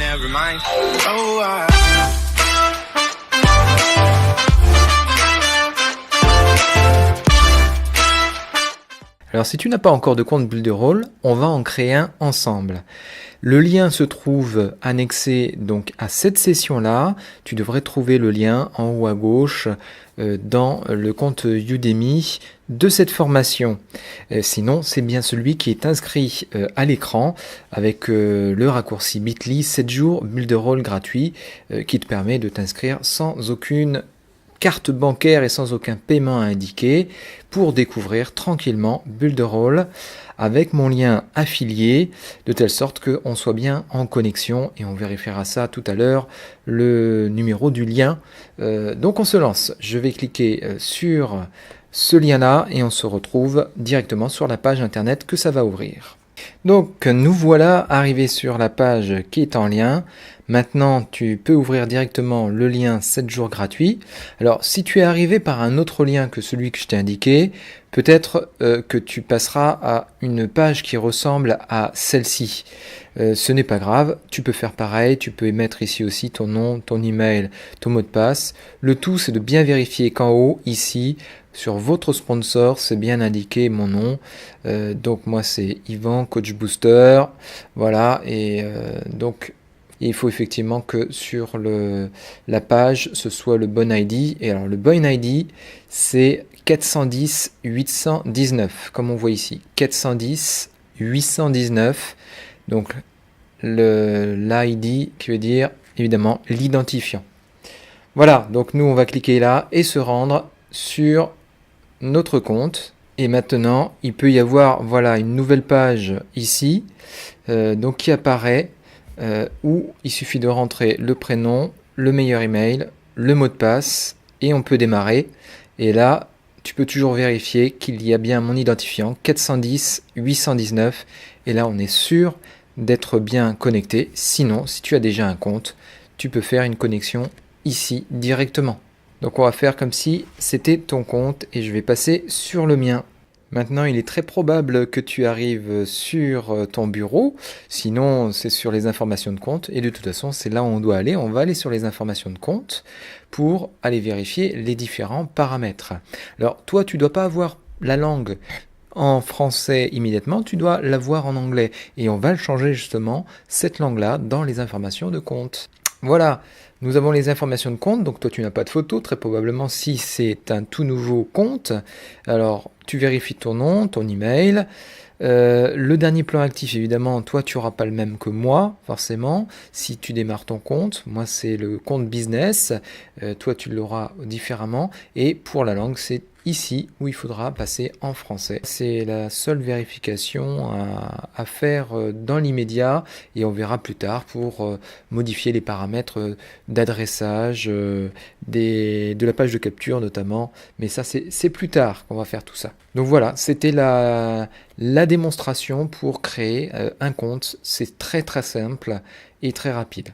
never mind. Oh, Alors si tu n'as pas encore de compte Builderall, on va en créer un ensemble. Le lien se trouve annexé donc à cette session-là. Tu devrais trouver le lien en haut à gauche dans le compte Udemy de cette formation. Sinon, c'est bien celui qui est inscrit à l'écran avec le raccourci bit.ly 7 jours Builderall gratuit qui te permet de t'inscrire sans aucune carte bancaire et sans aucun paiement à indiquer pour découvrir tranquillement Builderall avec mon lien affilié de telle sorte qu'on soit bien en connexion et on vérifiera ça tout à l'heure, le numéro du lien. Donc on se lance. Je vais cliquer sur ce lien là et on se retrouve directement sur la page internet que ça va ouvrir. Donc nous voilà arrivés sur la page qui est en lien. Maintenant, tu peux ouvrir directement le lien 7 jours gratuit. Alors, si tu es arrivé par un autre lien que celui que je t'ai indiqué, peut-être que tu passeras à une page qui ressemble à celle-ci. Ce n'est pas grave, tu peux faire pareil, tu peux mettre ici aussi ton nom, ton email, ton mot de passe. Le tout, c'est de bien vérifier qu'en haut, ici, sur votre sponsor, c'est bien indiqué mon nom. Donc moi, c'est Yvan, Coach Booster. Voilà, et donc... il faut effectivement que sur la page, ce soit le bon ID. Et alors le bon ID, c'est 410 819, comme on voit ici. 410 819. Donc l'ID qui veut dire évidemment l'identifiant. Voilà, donc nous on va cliquer là et se rendre sur notre compte. Et maintenant, il peut y avoir voilà, une nouvelle page ici donc qui apparaît. Où il suffit de rentrer le prénom, le meilleur email, le mot de passe et on peut démarrer. Et là, tu peux toujours vérifier qu'il y a bien mon identifiant 410 819 et là on est sûr d'être bien connecté. Sinon, si tu as déjà un compte, tu peux faire une connexion ici directement. Donc on va faire comme si c'était ton compte et je vais passer sur le mien. Maintenant, il est très probable que tu arrives sur ton bureau, sinon c'est sur les informations de compte, et de toute façon c'est là où on doit aller, on va aller sur les informations de compte pour aller vérifier les différents paramètres. Alors toi, tu ne dois pas avoir la langue en français immédiatement, tu dois l'avoir en anglais, et on va le changer justement, cette langue-là, dans les informations de compte. Voilà, nous avons les informations de compte, donc toi tu n'as pas de photo, très probablement si c'est un tout nouveau compte. Alors tu vérifies ton nom, ton email, le dernier plan actif évidemment, toi tu n'auras pas le même que moi, forcément, si tu démarres ton compte, moi c'est le compte business, toi tu l'auras différemment, et pour la langue c'est ici où il faudra passer en français. C'est la seule vérification à faire dans l'immédiat et on verra plus tard pour modifier les paramètres d'adressage, de la page de capture notamment, mais ça c'est plus tard qu'on va faire tout ça. Donc voilà, c'était la démonstration pour créer un compte, c'est très simple et très rapide.